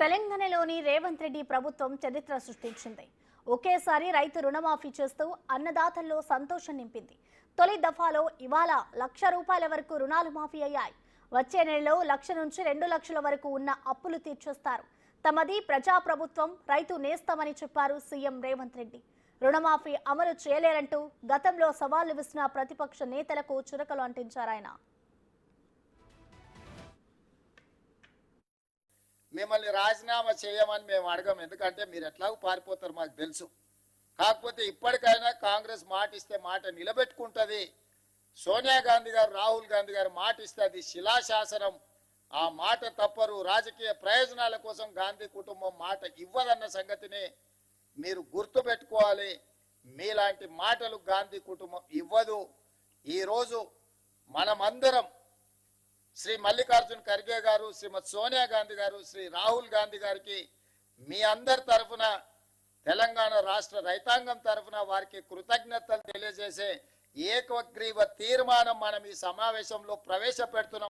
తెలంగాణలోని రేవంత్ రెడ్డి ప్రభుత్వం చరిత్ర సృష్టించింది. ఒకేసారి రైతు రుణమాఫీ చేస్తూ అన్నదాతల్లో సంతోషం నింపింది. తొలి దఫాలో ఇవాళ ₹1,00,000 వరకు రుణాలు మాఫీ అయ్యాయి. వచ్చే నెలలో 1,00,000 నుంచి 2,00,000 వరకు ఉన్న అప్పులు తీర్చేస్తారు. తమది ప్రజాప్రభుత్వం, రైతు నేస్తమని చెప్పారు సీఎం రేవంత్ రెడ్డి. రుణమాఫీ అమలు చేయలేరంటూ గతంలో సవాళ్లు విసిరిన ప్రతిపక్ష నేతలకు చురకలు అంటించారాయన. మిమ్మల్ని రాజీనామా చేయమని మేము అడగం, ఎందుకంటే మీరు ఎట్లాగో పారిపోతారు మాకు తెలుసు. కాకపోతే ఇప్పటికైనా కాంగ్రెస్ మాట ఇస్తే మాట నిలబెట్టుకుంటుంది. సోనియా గాంధీ గారు, రాహుల్ గాంధీ గారు మాట ఇస్తే అది శిలాశాసనం. ఆ మాట తప్పరు. రాజకీయ ప్రయోజనాల కోసం గాంధీ కుటుంబం మాట ఇవ్వదన్న సంగతిని మీరు గుర్తుపెట్టుకోవాలి. మీలాంటి మాటలు గాంధీ కుటుంబం ఇవ్వదు. ఈరోజు మనమందరం శ్రీ మల్లికార్జున్ ఖర్గే గారు, శ్రీమతి సోనియా గాంధీ గారు, శ్రీ రాహుల్ గాంధీ గారికి మీ అందరి తరఫున, తెలంగాణ రాష్ట్ర రైతాంగం తరఫున వారికి కృతజ్ఞతలు తెలియజేసే ఏకగ్రీవ తీర్మానం మనం ఈ సమావేశంలో ప్రవేశపెడుతున్నాం.